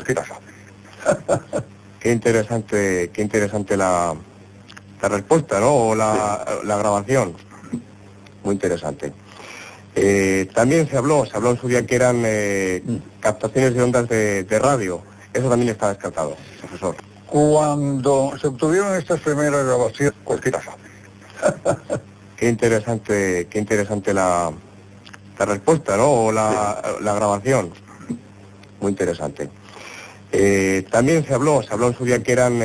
cualquiera sabe. Qué interesante la respuesta, ¿no? O la grabación. Muy interesante. También se habló en su día que eran captaciones de ondas de radio. Eso también está descartado, profesor. Cuando se obtuvieron estas primeras grabaciones, cualquiera sabe. Qué interesante la respuesta, ¿no? O la grabación. Muy interesante. También se habló en su día que eran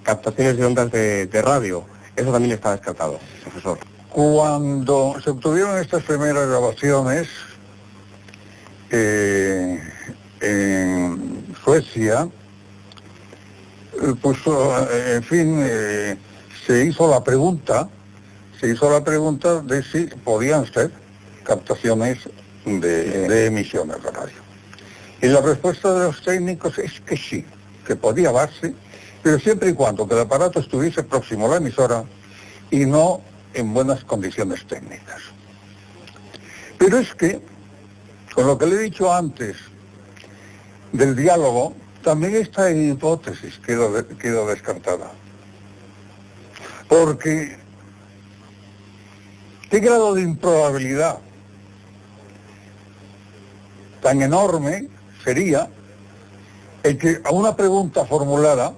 captaciones de ondas de radio. Eso también está descartado, profesor. Cuando se obtuvieron estas primeras grabaciones en Suecia, pues en fin, se hizo la pregunta de si podían ser captaciones de emisiones de radio. Y la respuesta de los técnicos es que sí, que podía darse, pero siempre y cuando que el aparato estuviese próximo a la emisora y no en buenas condiciones técnicas. Pero es que, con lo que le he dicho antes del diálogo, también esta hipótesis quedó descartada. Porque, ¿qué grado de improbabilidad tan enorme sería el que a una pregunta formulada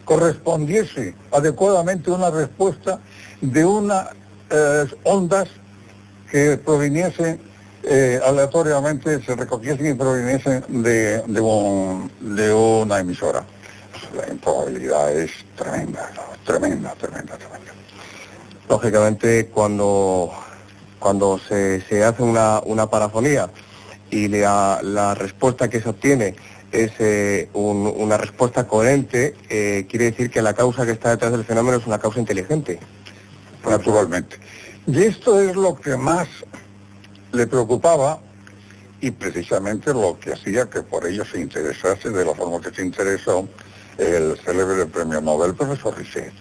correspondiese adecuadamente una respuesta de unas ondas que proviniesen aleatoriamente, se recogiesen y proviniesen de una emisora? La improbabilidad es tremenda. Lógicamente, cuando se hace una parafonía y la respuesta que se obtiene es una respuesta coherente, quiere decir que la causa que está detrás del fenómeno es una causa inteligente. Naturalmente. Y esto es lo que más le preocupaba y precisamente lo que hacía que por ello se interesase de la forma que se interesó el célebre premio Nobel profesor Richet.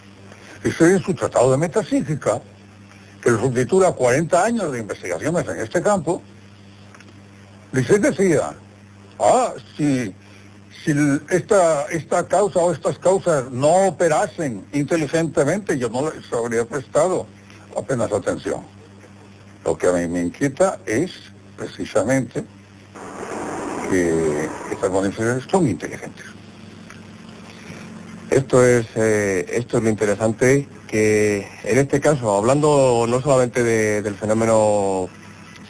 Richet en su tratado de metafísica, que lo subtitula 40 años de investigaciones en este campo, Richet decía, si esta causa o estas causas no operasen inteligentemente, yo no les habría prestado apenas atención. Lo que a mí me inquieta es precisamente que estas manifestaciones son inteligentes. Esto es lo interesante, que en este caso, hablando no solamente del fenómeno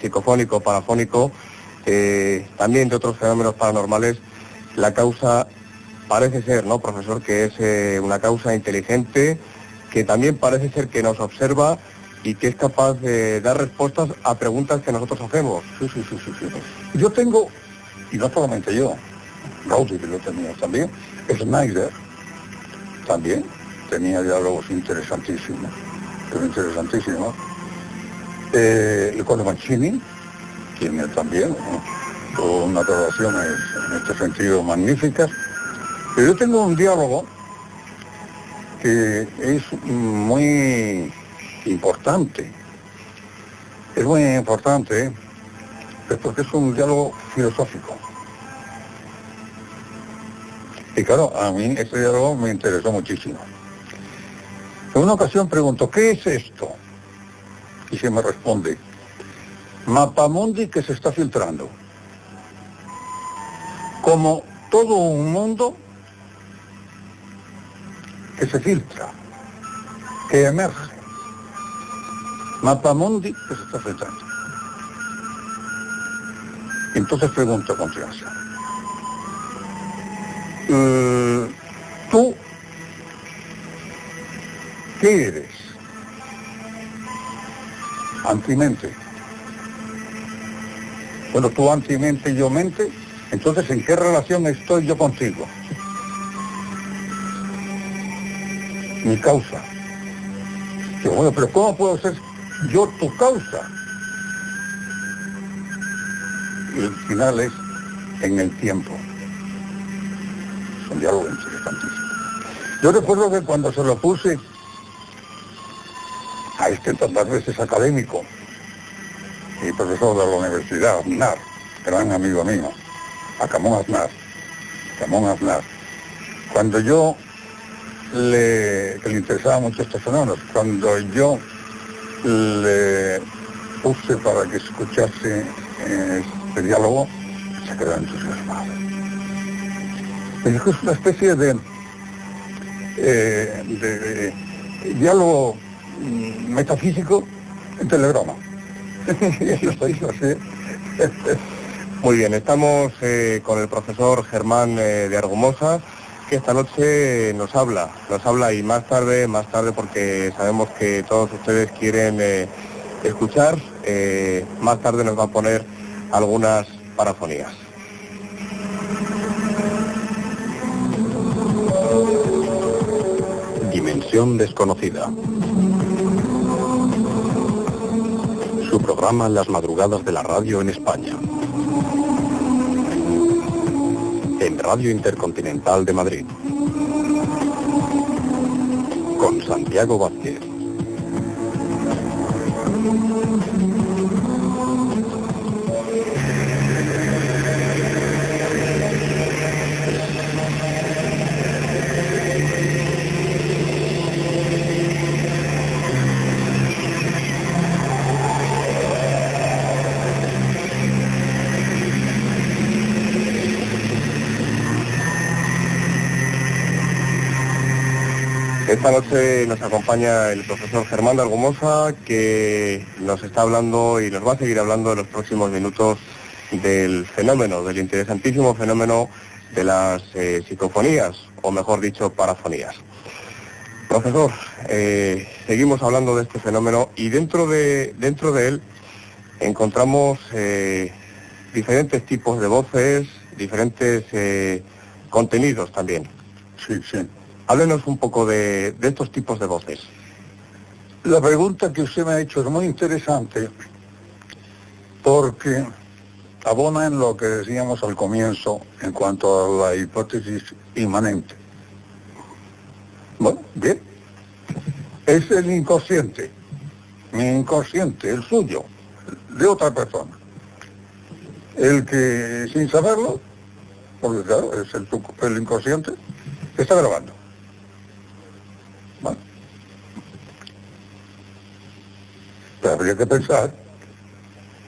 psicofónico, parafónico, también de otros fenómenos paranormales, la causa parece ser, ¿no, profesor?, que es una causa inteligente, que también parece ser que nos observa y que es capaz de dar respuestas a preguntas que nosotros hacemos. Sí. Yo tengo, y no solamente yo, Gaudí lo tenía también, Schneider también tenía diálogos interesantísimos, el Conde Mancini tiene también unas relaciones en este sentido magníficas, pero yo tengo un diálogo que es muy importante, porque es un diálogo filosófico. Y claro, a mí este diálogo me interesó muchísimo. En una ocasión pregunto, ¿qué es esto? Y se me responde, mapamundi que se está filtrando. Como todo un mundo que se filtra, que emerge. Mapamundi que se está filtrando. Entonces pregunto a continuación. ¿Tú qué eres? Antimente. Bueno, tú antimente y yo mente, entonces ¿en qué relación estoy yo contigo? Mi causa. Digo, bueno, pero ¿cómo puedo ser yo tu causa? Y el final es en el tiempo. Es un diálogo interesantísimo. Yo recuerdo que cuando se lo puse a este tantas veces académico y profesor de la universidad, Aznar, gran amigo mío, a Camón Aznar, Ramón Aznar, cuando yo que le interesaba mucho estos fenómenos, cuando yo le puse para que escuchase este diálogo, se quedó entusiasmado. Me dijo, es una especie de diálogo metafísico en telegrama. Muy bien, estamos con el profesor Germán de Argumosa, que esta noche nos habla y más tarde porque sabemos que todos ustedes quieren escuchar, más tarde nos va a poner algunas parafonías. Dimensión desconocida. Su programa Las madrugadas de la radio en España. En Radio Intercontinental de Madrid. Con Santiago Vázquez. Esta noche nos acompaña el profesor Germán de Argumosa, que nos está hablando y nos va a seguir hablando en los próximos minutos del fenómeno, del interesantísimo fenómeno de las psicofonías, o mejor dicho, parafonías. Profesor, seguimos hablando de este fenómeno y dentro de él encontramos diferentes tipos de voces, diferentes contenidos también. Sí, sí. Háblenos un poco de estos tipos de voces. La pregunta que usted me ha hecho es muy interesante porque abona en lo que decíamos al comienzo en cuanto a la hipótesis inmanente. Bueno, bien. Es el inconsciente, mi inconsciente, el suyo, de otra persona. El que sin saberlo, porque claro, es el inconsciente, está grabando. Bueno. Pero habría que pensar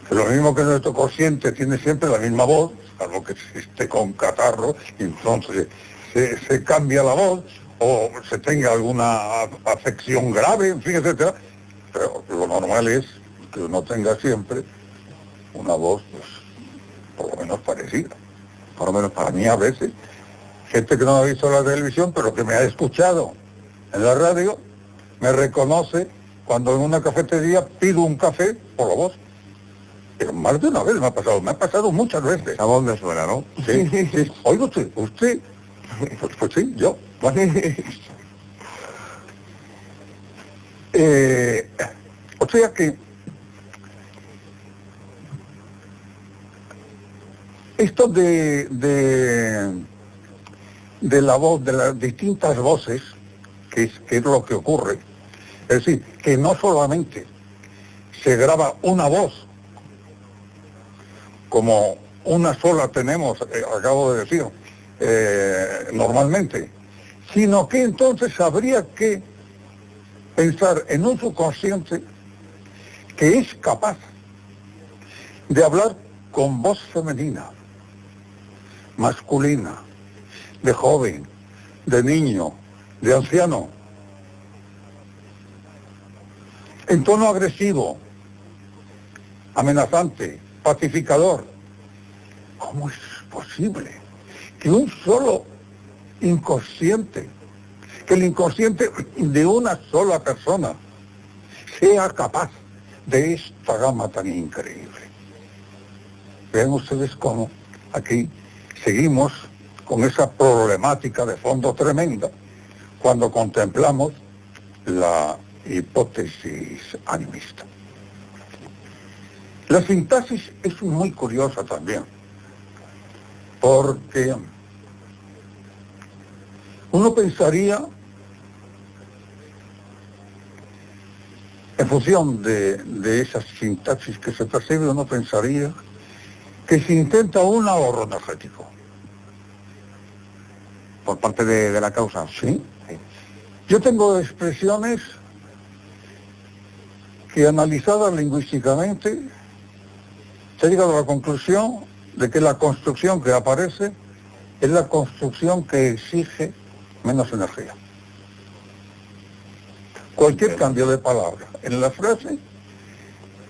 que lo mismo que nuestro consciente tiene siempre la misma voz, algo que esté con catarro, y entonces se cambia la voz, o se tenga alguna afección grave, en fin, etcétera. Pero lo normal es que uno tenga siempre una voz, pues, por lo menos parecida. Por lo menos para mí a veces, gente que no ha visto la televisión, pero que me ha escuchado en la radio, me reconoce cuando en una cafetería pido un café por la voz. Pero más de una vez me ha pasado muchas veces. ¿A dónde suena, no? Sí, sí. Oiga usted, pues sí, yo. Bueno. O sea que esto de la voz, de las distintas voces, que es lo que ocurre, es decir, que no solamente se graba una voz, como una sola tenemos, acabo de decir, normalmente, sino que entonces habría que pensar en un subconsciente que es capaz de hablar con voz femenina, masculina, de joven, de niño, de anciano, en tono agresivo, amenazante, pacificador. ¿Cómo es posible que un solo inconsciente, que el inconsciente de una sola persona sea capaz de esta gama tan increíble? Vean ustedes cómo aquí seguimos con esa problemática de fondo tremenda cuando contemplamos la hipótesis animista. La sintaxis es muy curiosa también, porque uno pensaría, en función de esa sintaxis que se percibe, uno pensaría que se intenta un ahorro energético. por parte de la causa. Sí. Yo tengo expresiones que analizadas lingüísticamente se ha llegado a la conclusión de que la construcción que aparece es la construcción que exige menos energía. Cualquier cambio de palabra en la frase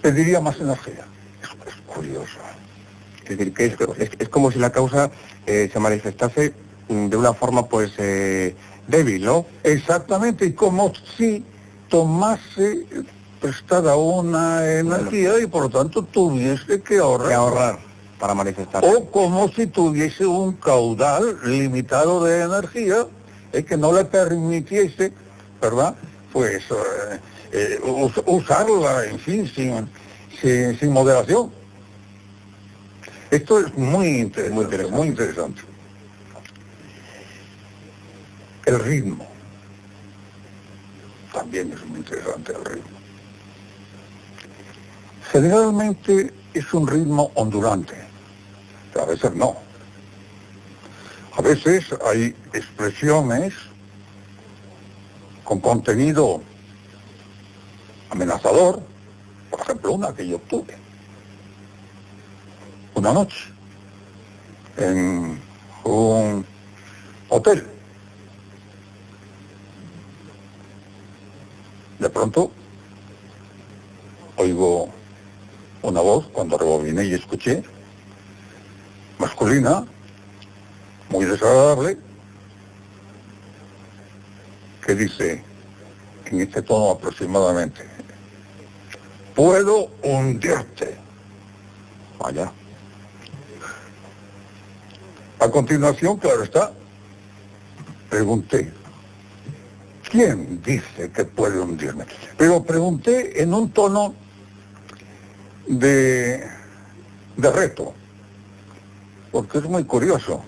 pediría más energía. Es curioso. Es decir, que es como si la causa se manifestase de una forma pues débil, ¿no? Exactamente, y como si tomase prestada una energía y por lo tanto tuviese que ahorrar para manifestar. O como si tuviese un caudal limitado de energía que no le permitiese, ¿verdad?, pues usarla, en fin, sin moderación. Esto es muy interesante. El ritmo. También es muy interesante el ritmo. Generalmente es un ritmo ondulante, pero a veces no. A veces hay expresiones con contenido amenazador, por ejemplo, una que yo obtuve una noche en un hotel. De pronto oigo una voz, cuando rebobiné y escuché, masculina, muy desagradable, que dice, en este tono aproximadamente, puedo hundirte. Vaya. A continuación, claro está, pregunté, ¿quién dice que puede hundirme? Pero pregunté en un tono de reto, porque es muy curioso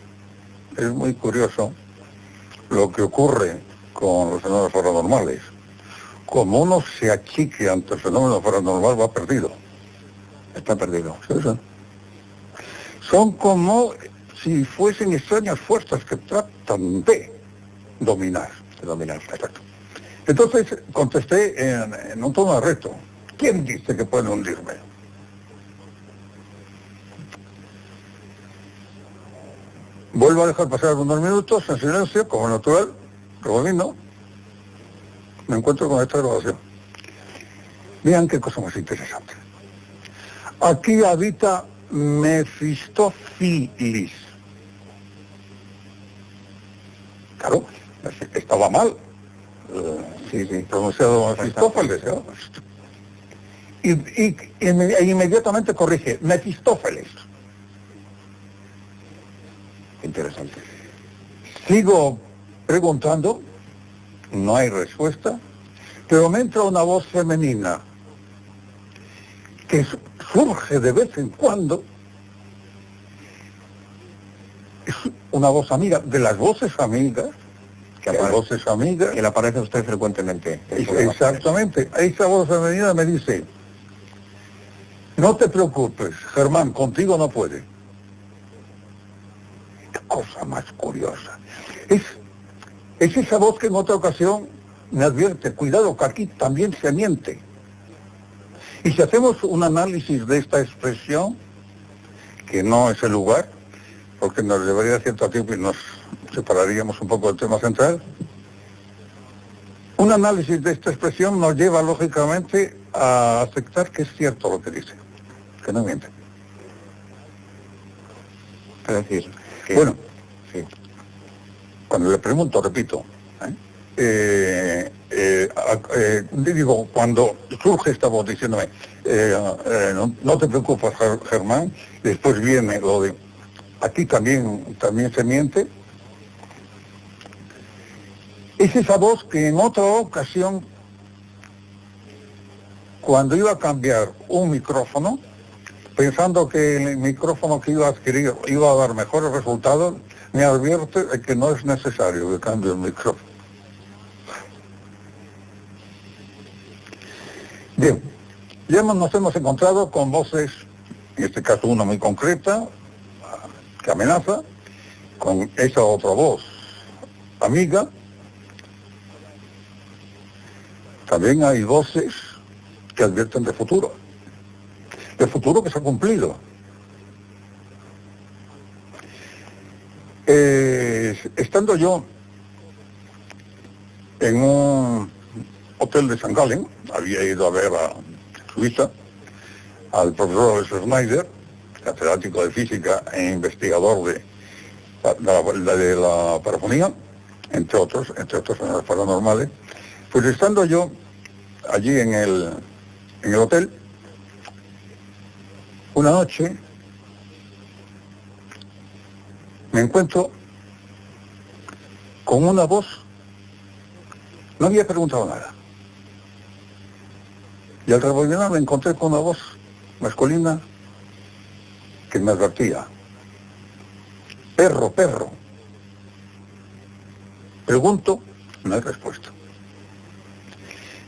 lo que ocurre con los fenómenos paranormales. Como uno se achique ante el fenómeno paranormal, va perdido. Está perdido. ¿Sí? Son como si fuesen extrañas fuerzas que tratan de dominar. Exacto. Entonces contesté en un tono de reto. ¿Quién dice que puede hundirme? Vuelvo a dejar pasar unos minutos en silencio, como natural, rebobino. Me encuentro con esta grabación. Vean qué cosa más interesante. Aquí habita Mefistófeles. Claro, estaba mal. Pronunciado Mefistófeles, ¿no? Y inmediatamente corrige, Mefistófeles. Interesante. Sigo preguntando, no hay respuesta, pero me entra una voz femenina que surge de vez en cuando. Es una voz amiga, de las voces amigas, que le aparece a usted frecuentemente. Exactamente. Esa voz femenina me dice, no te preocupes, Germán, contigo no puede. Qué cosa más curiosa. Es esa voz que en otra ocasión me advierte, cuidado que aquí también se miente. Y si hacemos un análisis de esta expresión, que no es el lugar, porque nos llevaría cierto tiempo y nos separaríamos un poco del tema central, un análisis de esta expresión nos lleva lógicamente a aceptar que es cierto lo que dice, que no miente. Es decir, que, bueno, sí. Cuando le pregunto, repito, digo, cuando surge esta voz diciéndome, no te preocupes, Germán, después viene lo de, aquí también se miente, es esa voz que en otra ocasión, cuando iba a cambiar un micrófono, pensando que el micrófono que iba a adquirir iba a dar mejores resultados, me advierte de que no es necesario que cambie el micrófono. Bien, ya nos hemos encontrado con voces, en este caso una muy concreta, que amenaza, con esa otra voz amiga, también hay voces que advierten de futuro que se ha cumplido. Estando yo en un hotel de St. Gallen, había ido a ver a Suiza al profesor Schneider, catedrático de física e investigador de la parafonía, entre otros fenómenos paranormales. Pues estando yo allí en el hotel, una noche me encuentro con una voz, no había preguntado nada, y al rebobinar me encontré con una voz masculina que me advertía: perro, perro. Pregunto, no hay respuesta.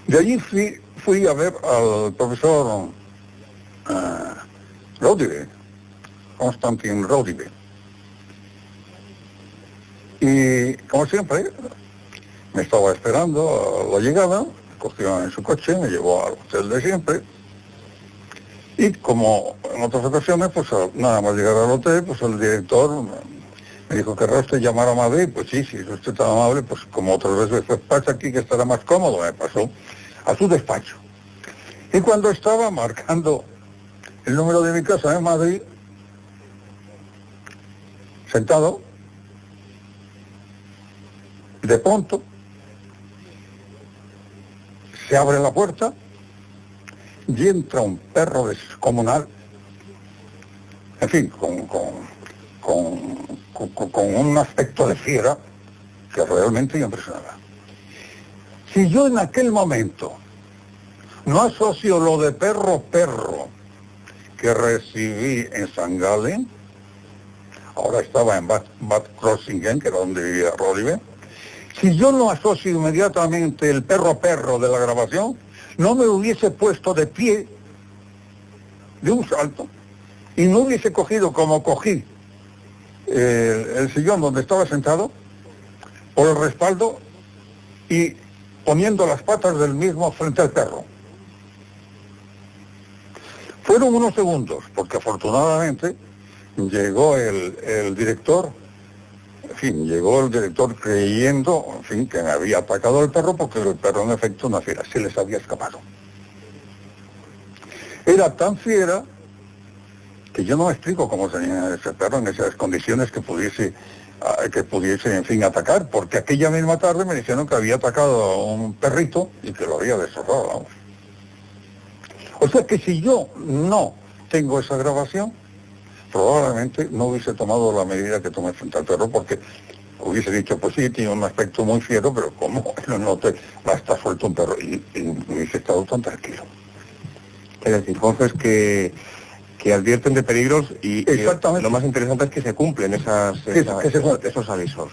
De allí fui a ver al profesor Rodive, Konstantin Rodive. Y como siempre, me estaba esperando a la llegada, cogió en su coche, me llevó al hotel de siempre. Y como en otras ocasiones, pues nada más llegar al hotel, pues el director me dijo: ¿querrá usted llamar a Madrid? Pues sí, si es usted tan amable, pues como otras veces, pues pasa aquí que estará más cómodo. Me pasó a su despacho. Y cuando estaba marcando el número de mi casa en Madrid, sentado, de pronto se abre la puerta y entra un perro descomunal, en fin, con un aspecto de fiera que realmente me impresionaba. Si yo en aquel momento no asocio lo de perro que recibí en St. Gallen, ahora estaba en Bad Krozingen, que era donde vivía Rodive, si yo no asocio inmediatamente el perro de la grabación, no me hubiese puesto de pie de un salto y no hubiese cogido como cogí el sillón donde estaba sentado por el respaldo y poniendo las patas del mismo frente al perro. Fueron unos segundos, porque afortunadamente llegó el director, en fin, llegó el director creyendo, en fin, que me había atacado el perro, porque el perro en efecto una fiera, se les había escapado. Era tan fiera que yo no me explico cómo tenía ese perro en esas condiciones que pudiese, en fin, atacar, porque aquella misma tarde me dijeron que había atacado a un perrito y que lo había destrozado, vamos. O sea que si yo no tengo esa grabación, probablemente no hubiese tomado la medida que tomé frente al perro, porque hubiese dicho: pues sí, tiene un aspecto muy fiero, pero ¿cómo no te va a estar suelto un perro? Y hubiese estado tan tranquilo. Es decir, voces que advierten de peligros y exactamente. Lo más interesante es que se cumplen esos avisos.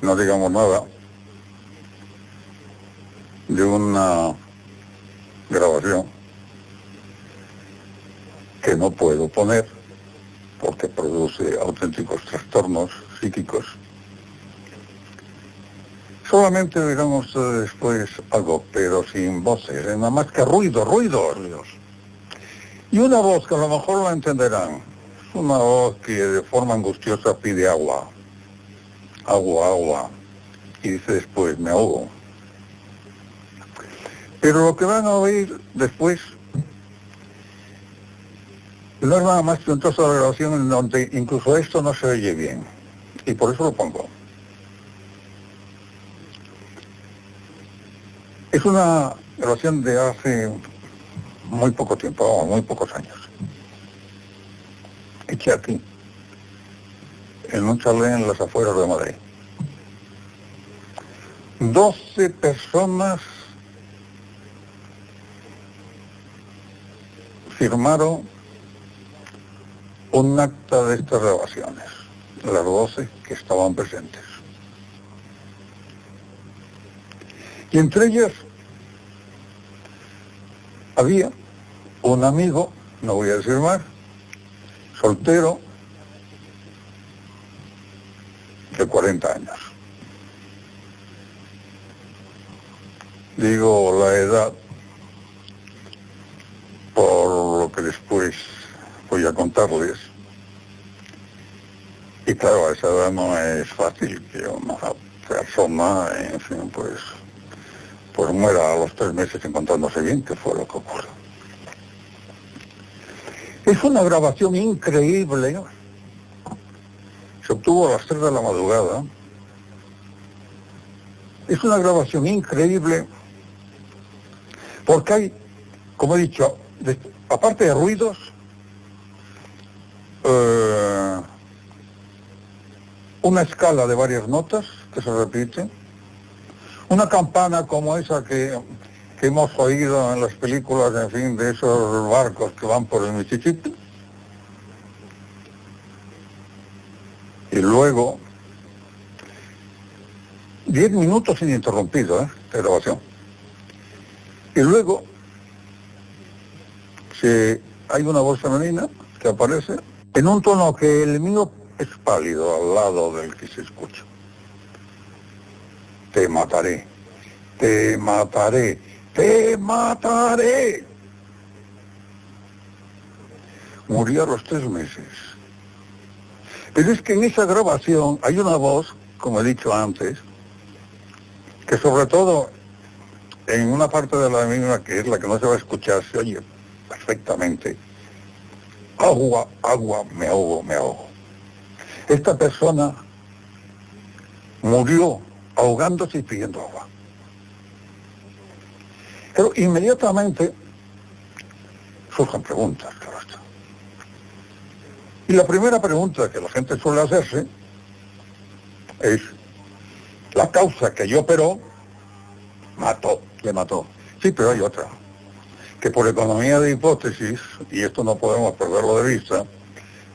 No digamos nada de una grabación que no puedo poner porque produce auténticos trastornos psíquicos. Solamente oirán ustedes después algo, pero sin voces, nada más que ruidos. Y una voz que a lo mejor la entenderán, es una voz que de forma angustiosa pide agua, y dice después: me ahogo. Pero lo que van a oír después no es nada más que un trozo de grabación en donde incluso esto no se oye bien, y por eso lo pongo. Es una grabación de hace muy poco tiempo, muy pocos años, hecha aquí, en un chalet en las afueras de Madrid. 12 personas firmaron un acta de estas grabaciones, las 12 que estaban presentes. Y entre ellas había un amigo, no voy a decir más, soltero, de 40 años. Digo la edad por lo que después voy a contarles. Y claro, a esa edad no es fácil que una persona, en fin, pues muera a los 3 meses encontrándose bien, que fue lo que ocurrió. Es una grabación increíble. Se obtuvo a las 3 de la madrugada. Es una grabación increíble porque hay, como he dicho, aparte de ruidos, una escala de varias notas que se repite, una campana como esa que hemos oído en las películas, en fin, de esos barcos que van por el Mississippi, y luego 10 minutos ininterrumpidos de grabación, y luego hay una voz femenina que aparece en un tono que el mío es pálido al lado del que se escucha. Te mataré, te mataré, te mataré. Murió a los 3 meses. Pero es que en esa grabación hay una voz, como he dicho antes, que sobre todo en una parte de la misma, que es la que no se va a escuchar, se oye perfectamente. Agua, agua, me ahogo, me ahogo. Esta persona murió ahogándose y pidiendo agua. Pero inmediatamente surgen preguntas, claro está. Y la primera pregunta que la gente suele hacerse es: la causa que yo operó le mató. Sí, pero hay otra, que por economía de hipótesis, y esto no podemos perderlo de vista,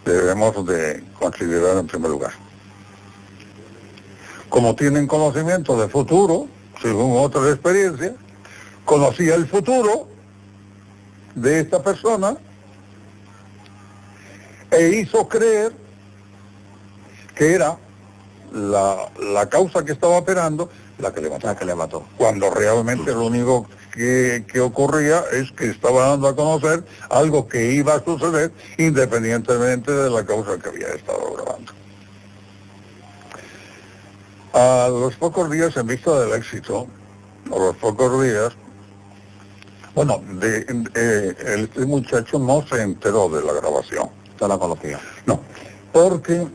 debemos de considerar en primer lugar. Como tienen conocimiento de futuro, según otras experiencias, conocía el futuro de esta persona e hizo creer que era la causa que estaba operando la que le mató. Cuando realmente lo único que ocurría es que estaba dando a conocer algo que iba a suceder independientemente de la causa que había estado grabando. A los pocos días, en vista del éxito, a los pocos días, bueno, este muchacho no se enteró de la grabación. ¿No la conocía? No, porque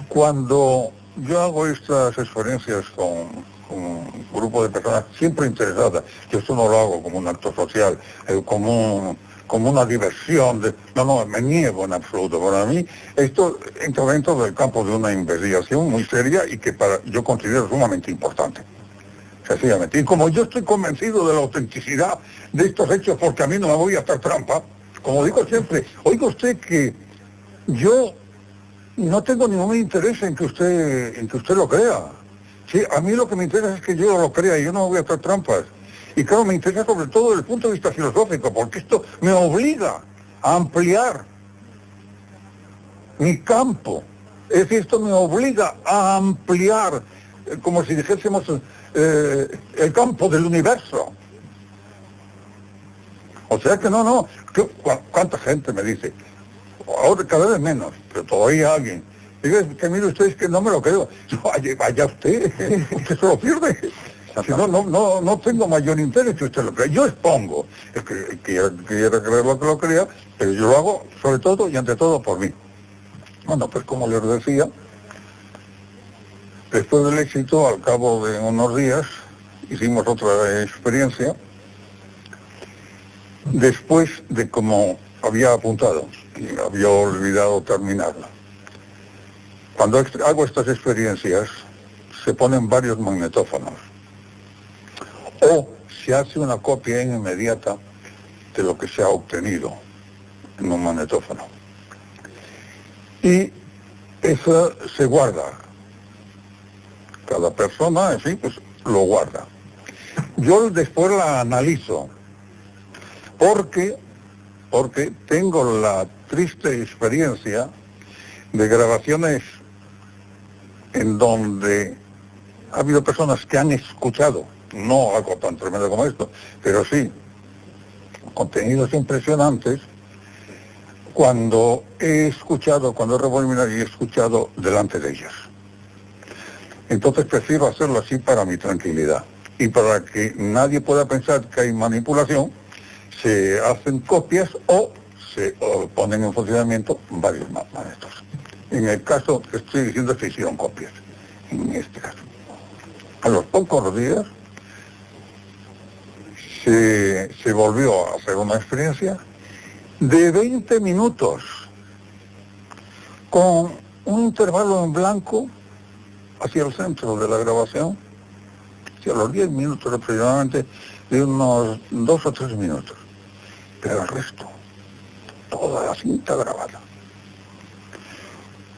cuando yo hago estas experiencias con un grupo de personas siempre interesadas, yo esto no lo hago como un acto social, como una diversión, no, me niego en absoluto. Para mí, esto entra dentro del campo de una investigación muy seria y que yo considero sumamente importante. Sencillamente. Y como yo estoy convencido de la autenticidad de estos hechos, porque a mí no me voy a hacer trampa, como digo siempre, oiga usted que yo no tengo ningún interés en que usted lo crea. Sí, a mí lo que me interesa es que yo lo crea y yo no me voy a hacer trampas. Y claro, me interesa sobre todo desde el punto de vista filosófico, porque esto me obliga a ampliar mi campo. Es decir, esto me obliga a ampliar, como si dijésemos, el campo del universo. O sea que ¿cuánta gente me dice? Ahora cada vez menos, pero todavía alguien. Diga, que mire usted, es que no me lo creo. Vaya usted, usted se lo pierde. Si no tengo mayor interés que usted lo crea. Yo expongo, es que quiera creer lo que lo crea, pero yo lo hago sobre todo y ante todo por mí. Bueno, pues como les decía, después del éxito, al cabo de unos días, hicimos otra experiencia, después de como había apuntado, y había olvidado terminarla. Cuando hago estas experiencias, se ponen varios magnetófonos, o se hace una copia inmediata de lo que se ha obtenido en un magnetófono. Y eso se guarda. Cada persona, en fin, pues lo guarda. Yo después la analizo, porque tengo la triste experiencia de grabaciones en donde ha habido personas que han escuchado no algo tan tremendo como esto, pero sí contenidos impresionantes cuando he revolucionado y he escuchado delante de ellas. Entonces prefiero hacerlo así para mi tranquilidad. Y para que nadie pueda pensar que hay manipulación, se hacen copias o ponen en funcionamiento varios maestros. En el caso que estoy diciendo se hicieron copias, en este caso. A los pocos días se volvió a hacer una experiencia de 20 minutos, con un intervalo en blanco hacia el centro de la grabación, hacia los 10 minutos aproximadamente, de unos 2 o 3 minutos. Pero el resto, toda la cinta grabada,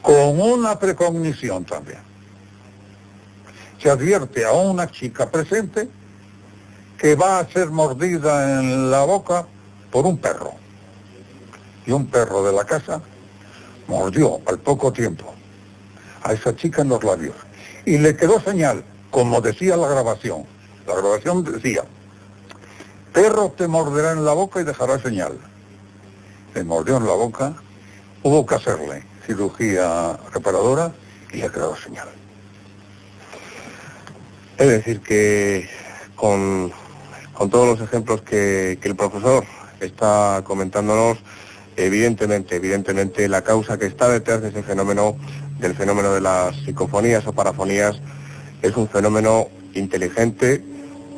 con una precognición también. Se advierte a una chica presente que va a ser mordida en la boca por un perro. Y un perro de la casa mordió al poco tiempo a esa chica en los labios. Y le quedó señal, como decía la grabación. La grabación decía: perro te morderá en la boca y dejará señal. Le mordió en la boca, hubo que hacerle cirugía reparadora y le quedó señal. Es decir, que con todos los ejemplos que el profesor está comentándonos, evidentemente la causa que está detrás de ese fenómeno, del fenómeno de las psicofonías o parafonías, es un fenómeno inteligente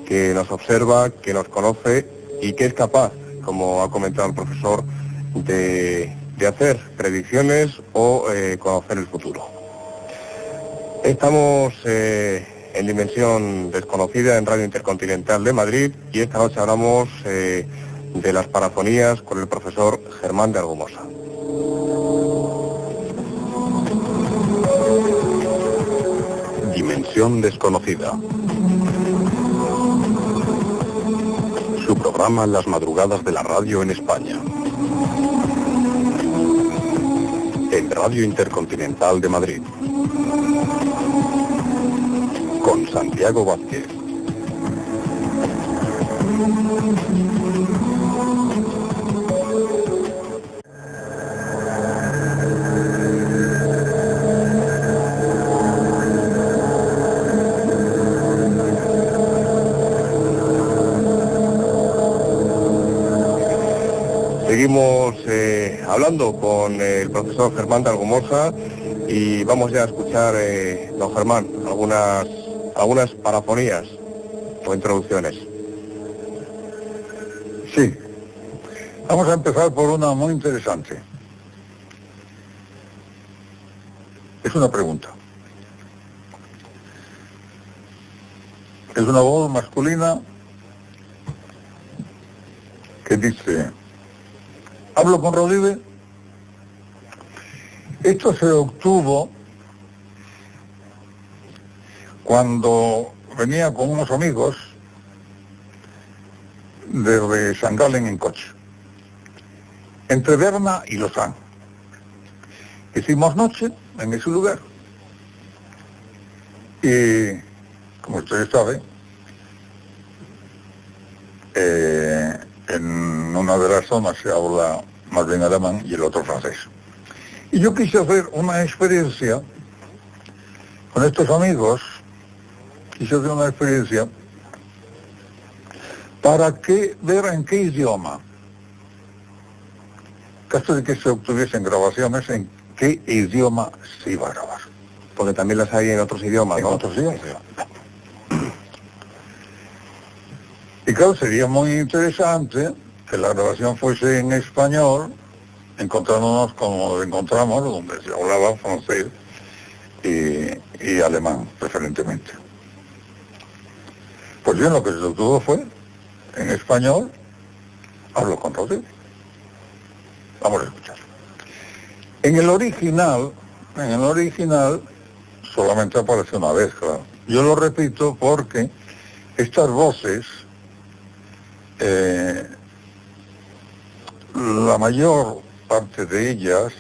que nos observa, que nos conoce y que es capaz, como ha comentado el profesor, de hacer predicciones o conocer el futuro. Estamos en Dimensión Desconocida en Radio Intercontinental de Madrid y esta noche hablamos de las parafonías con el profesor Germán de Argumosa. Dimensión Desconocida. Su programa Las Madrugadas de la Radio en España. En Radio Intercontinental de Madrid. Con Santiago Vázquez. Seguimos hablando con el profesor Germán de Argumosa y vamos ya a escuchar, don Germán, algunas parafonías o introducciones. Sí. Vamos a empezar por una muy interesante. Es una pregunta. Es una voz masculina que dice: ¿hablo con Rodríguez? Esto se obtuvo cuando venía con unos amigos desde San Galen en coche, entre Berna y Lozán. Hicimos noche en ese lugar y, como ustedes saben, en una de las zonas se habla más bien alemán y el otro francés. Y yo quise hacer una experiencia con estos amigos, para que ver en qué idioma, caso de que se obtuviesen grabaciones, en qué idioma se iba a grabar. Porque también las hay en otros idiomas, ¿no? En otros idiomas. Y claro, sería muy interesante que la grabación fuese en español, encontrándonos como encontramos, donde se hablaba francés y alemán, preferentemente. Pues bien, lo que se obtuvo fue, en español, hablo con Rodríguez. Vamos a escuchar. En el original, solamente aparece una vez, claro. Yo lo repito porque estas voces, la mayor parte de ellas,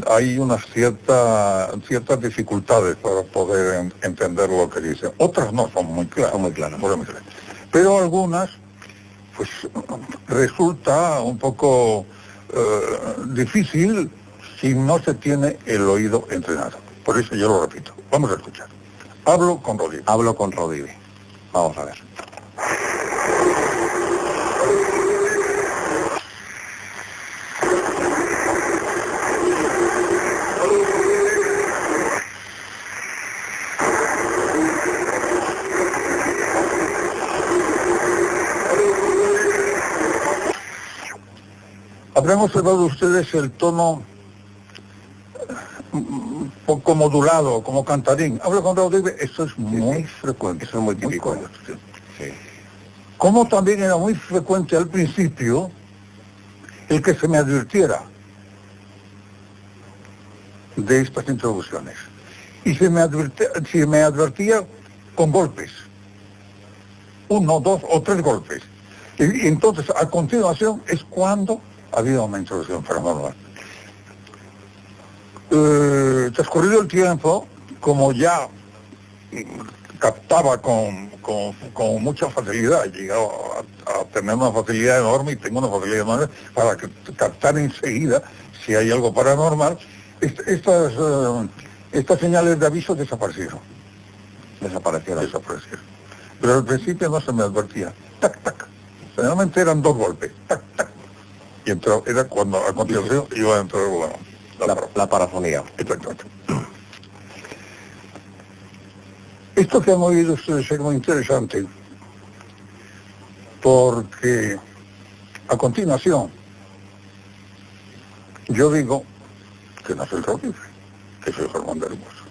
hay unas ciertas dificultades para poder entender lo que dice. Otras no son muy claras. Son muy claras. Pero algunas, pues resulta un poco difícil si no se tiene el oído entrenado. Por eso yo lo repito. Vamos a escuchar. Hablo con Rodríguez. Hablo con Rodríguez. Vamos a ver. Habrán observado ustedes el tono poco modulado, como cantarín. Hablo con Rodríguez, eso es muy frecuente. Eso es muy típico. Sí. Como también era muy frecuente al principio el que se me advirtiera de estas introducciones. Y se me advertía con golpes. 1, 2 o 3 golpes. Y entonces, a continuación, es cuando había una introducción paranormal. Transcurrido el tiempo, como ya captaba con mucha facilidad, he llegado a tener una facilidad enorme y tengo una facilidad enorme para captar enseguida si hay algo paranormal, estas señales de aviso desaparecieron. Pero al principio no se me advertía. Tac, tac. Generalmente eran 2 golpes. Tac, tac. Y era cuando a continuación iba a entrar la parafonía. Exactamente. Esto que han oído ustedes es muy interesante, porque a continuación yo digo que no soy Rodríguez, que soy Germán del Busto.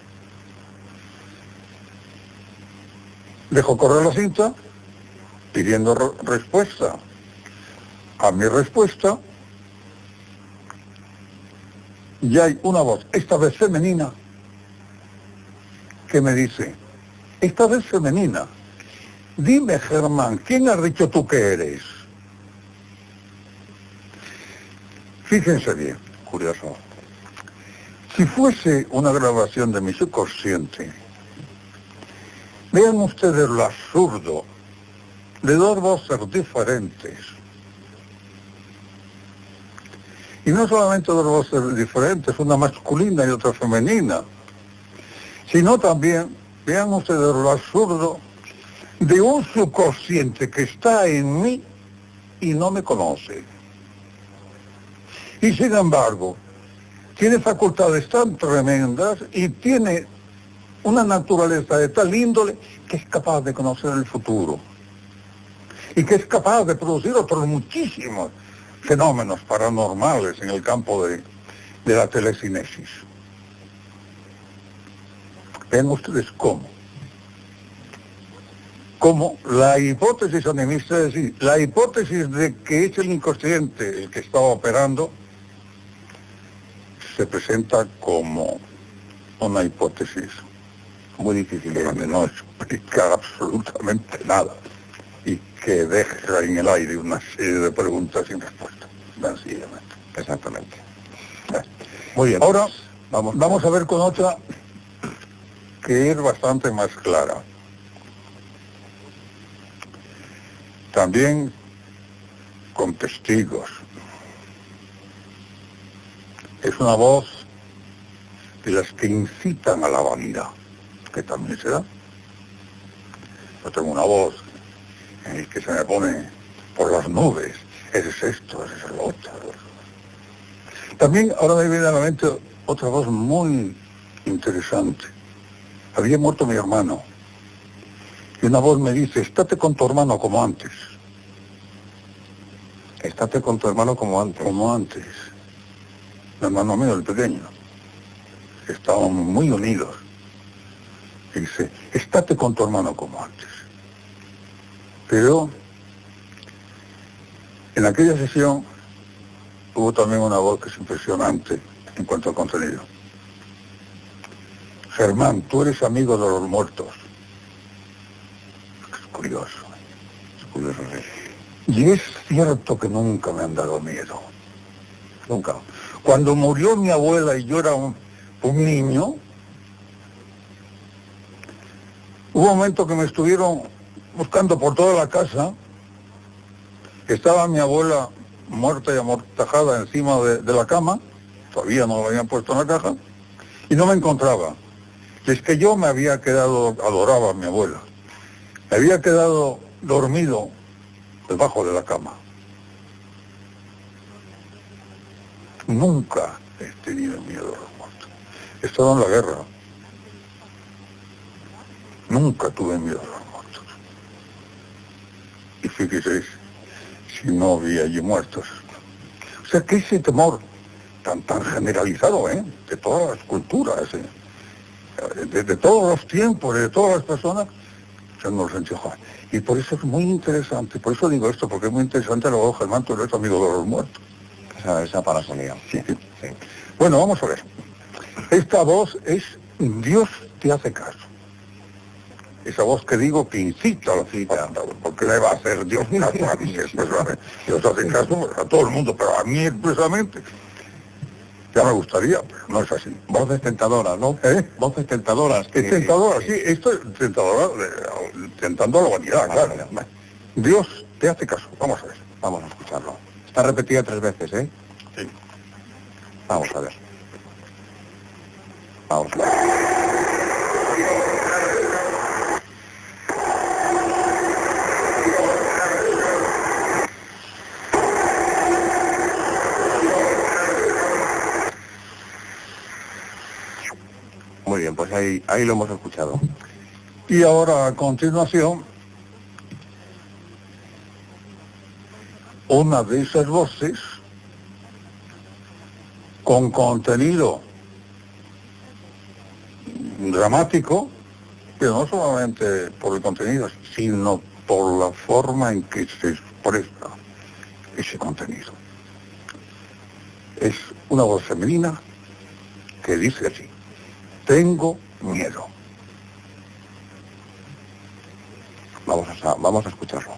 Dejo correr la cinta pidiendo respuesta a mi respuesta, y hay una voz, esta vez femenina, que me dice, esta vez femenina, dime, Germán, ¿quién has dicho tú que eres? Fíjense bien, Curioso. si fuese una grabación de mi subconsciente, vean ustedes lo absurdo de 2 voces diferentes. Y no solamente 2 voces diferentes, una masculina y otra femenina, sino también, vean ustedes lo absurdo de un subconsciente que está en mí y no me conoce. Y sin embargo, tiene facultades tan tremendas y tiene una naturaleza de tal índole que es capaz de conocer el futuro. Y que es capaz de producir otros muchísimos fenómenos paranormales en el campo de la telecinesis. Vean ustedes cómo la hipótesis animista, es decir, la hipótesis de que es el inconsciente el que está operando, se presenta como una hipótesis muy difícil de no explicar absolutamente nada y que deja en el aire una serie de preguntas sin respuesta, sencillamente. Exactamente. Muy bien. Ahora vamos a ver con otra que es bastante más clara. También con testigos. Es una voz de las que incitan a la vanidad, que también se da. Yo tengo una voz en el que se me pone por las nubes, ese es esto, ese es el otro. También ahora me viene a la mente otra voz muy interesante. Había muerto mi hermano y una voz me dice, estate con tu hermano como antes. Estate con tu hermano como antes. Como antes. Mi hermano mío, el pequeño. Estábamos muy unidos. Y dice, estate con tu hermano como antes. Pero en aquella sesión hubo también una voz que es impresionante en cuanto al contenido. Germán, tú eres amigo de los muertos. Es curioso. Y es cierto que nunca me han dado miedo. Nunca. Cuando murió mi abuela y yo era un niño, hubo un momento que me estuvieron buscando por toda la casa. Estaba mi abuela muerta y amortajada encima de la cama, todavía no la habían puesto en la caja, y no me encontraba. Y es que yo me había quedado, adoraba a mi abuela, me había quedado dormido debajo de la cama. Nunca he tenido miedo a los muertos. He estado en la guerra. Nunca tuve miedo a los muertos. Y fíjese, si no había allí muertos. O sea, que ese temor tan generalizado, de todas las culturas, de todos los tiempos, de todas las personas, yo no lo sentí joder. Y por eso es muy interesante, por eso digo esto, porque es muy interesante la voz Germán Torres, amigo de los muertos. Esa parafonía. Sí. Bueno, vamos a ver. Esta voz es Dios te hace caso. Esa voz que digo que incita a la cita, porque le va a hacer Dios caso a mí expresamente. Dios hace caso a todo el mundo, pero a mí expresamente ya me gustaría, pero no es así. Voces tentadoras, ¿no? Voces tentadoras. Es tentadora, sí, esto es tentadora, tentando a la humanidad, claro. Dios te hace caso, vamos a ver. Vamos a escucharlo. Está repetida 3 veces, ¿eh? Sí. Vamos a ver. Vamos a ver. Muy bien, pues ahí lo hemos escuchado. Y ahora, a continuación, una de esas voces con contenido dramático, pero no solamente por el contenido, sino por la forma en que se expresa ese contenido. Es una voz femenina que dice así: tengo miedo. Vamos a escucharlo.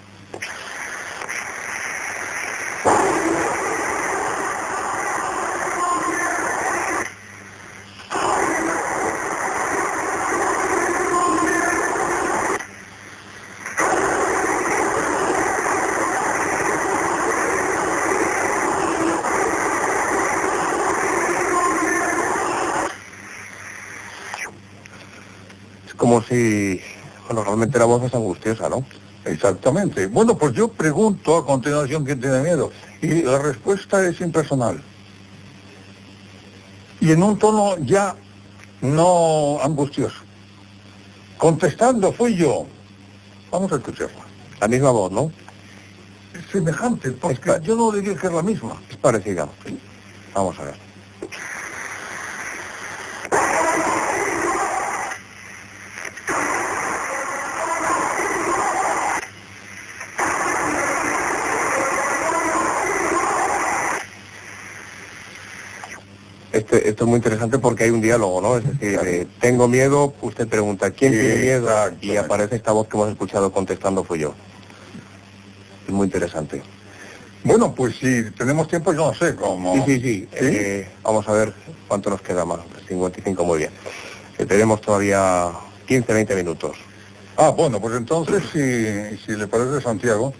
Como si, bueno, realmente la voz es angustiosa, ¿no? Exactamente. Bueno, pues yo pregunto a continuación quién tiene miedo. Y la respuesta es impersonal. Y en un tono ya no angustioso. Contestando fui yo. Vamos a escucharla. La misma voz, ¿no? Es semejante, porque yo no diría que es la misma. Es parecida. Vamos a ver. Esto es muy interesante porque hay un diálogo, ¿no? Es decir, tengo miedo, usted pregunta, ¿quién tiene miedo? Y aparece esta voz que hemos escuchado contestando fui yo. Es muy interesante. Bueno, pues si tenemos tiempo, yo no sé cómo... Sí. Vamos a ver cuánto nos queda más. 55, muy bien. Tenemos todavía 15, 20 minutos. Ah, bueno, pues entonces, si le parece, Santiago,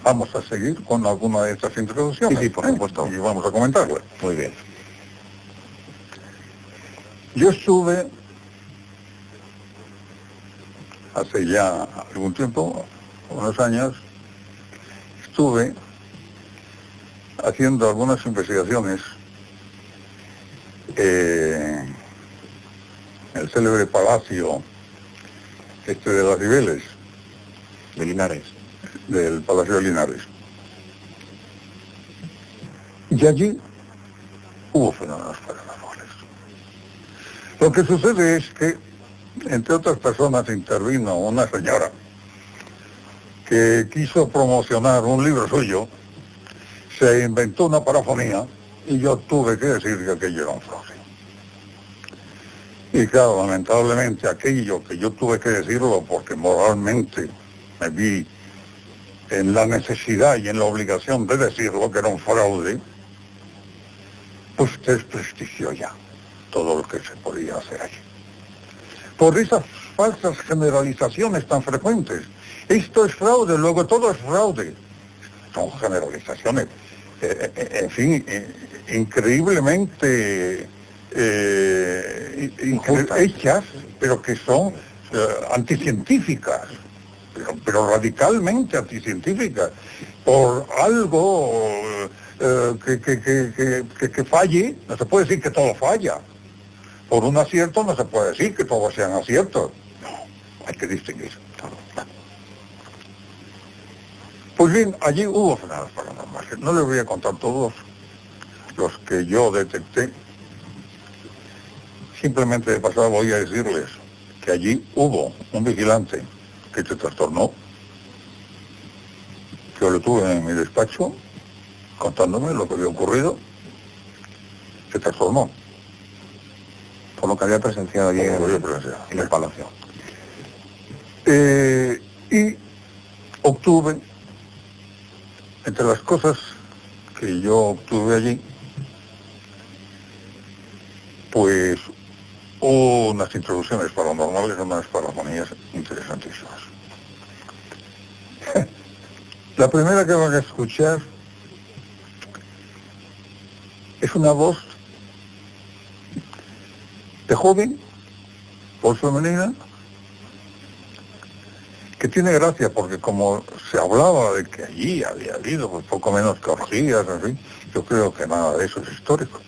vamos a seguir con alguna de estas introducciones. Sí, por supuesto. Y vamos a comentarlo. Muy bien. Yo estuve, hace ya algún tiempo, unos años, estuve haciendo algunas investigaciones en el célebre palacio de las Cibeles. De Linares. Del Palacio de Linares. Y allí hubo fenómenos paranormales. Lo que sucede es que, entre otras personas, intervino una señora que quiso promocionar un libro suyo, se inventó una parafonía y yo tuve que decir que aquello era un fraude. Y claro, lamentablemente aquello que yo tuve que decirlo porque moralmente me vi en la necesidad y en la obligación de decirlo, que era un fraude, pues desprestigió ya todo lo que se podía hacer allí. Por esas falsas generalizaciones tan frecuentes. Esto es fraude, luego todo es fraude. Son generalizaciones, en fin, increíblemente hechas, pero que son anticientíficas, pero radicalmente anticientíficas, por algo que falle. No se puede decir que todo falla. Por un acierto no se puede decir que todos sean aciertos. No, hay que distinguir. Pues bien, allí hubo fenómenos paranormales. No les voy a contar todos los que yo detecté. Simplemente de pasada voy a decirles que allí hubo un vigilante que se trastornó. Yo lo tuve en mi despacho contándome lo que había ocurrido. Se trastornó. Por lo que había presenciado allí en el palacio. Y obtuve, entre las cosas que yo obtuve allí, pues unas introducciones paranormales, unas parafonías interesantísimas. La primera que van a escuchar es una voz de joven, voz femenina, que tiene gracia, porque como se hablaba de que allí había habido pues poco menos que orgías, en fin, yo creo que nada de eso es histórico.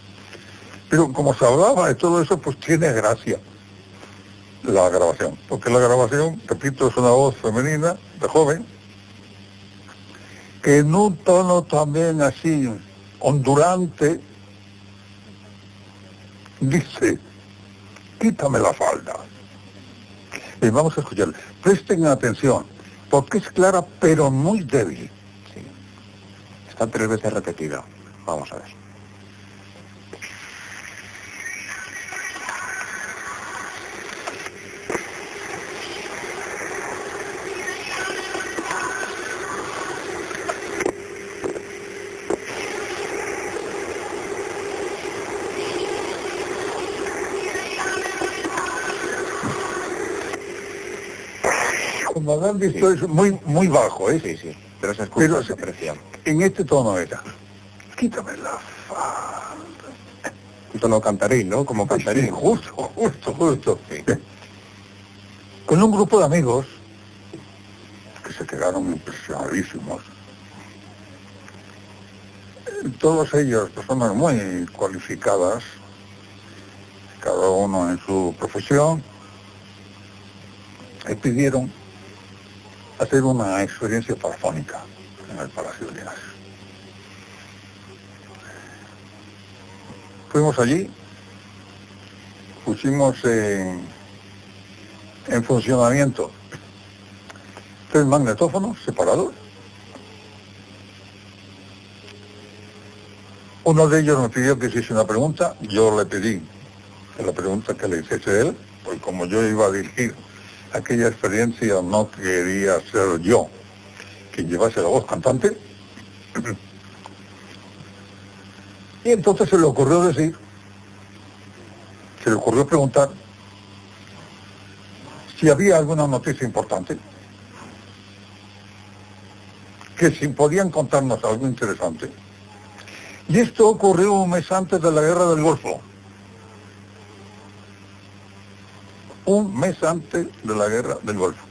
Pero como se hablaba de todo eso, pues tiene gracia la grabación, porque la grabación, repito, es una voz femenina, de joven, que en un tono también así, ondulante, dice: quítame la falda. Y vamos a escuchar. Presten atención, porque es clara, pero muy débil. Sí. Está 3 veces repetida. Vamos a ver. Como habrán visto, sí, es muy bajo, ¿eh? Sí, sí, pero se escucha, se aprecia. En este tono era: quítame la falda. Un tono cantarín, ¿no? Como cantarín. Sí, justo. Sí. Con un grupo de amigos que se quedaron impresionadísimos. Todos ellos personas muy cualificadas, cada uno en su profesión, y pidieron hacer una experiencia parafónica en el Palacio de Linares. Fuimos allí, pusimos en funcionamiento 3 magnetófonos separados. Uno de ellos me pidió que hiciese una pregunta, yo le pedí que la pregunta que le hiciese él, pues como yo iba a dirigir aquella experiencia, no quería ser yo quien llevase la voz cantante. Y entonces se le ocurrió preguntar si había alguna noticia importante, que si podían contarnos algo interesante. Y esto ocurrió un mes antes de la Guerra del Golfo. Un mes antes de la Guerra del Golfo.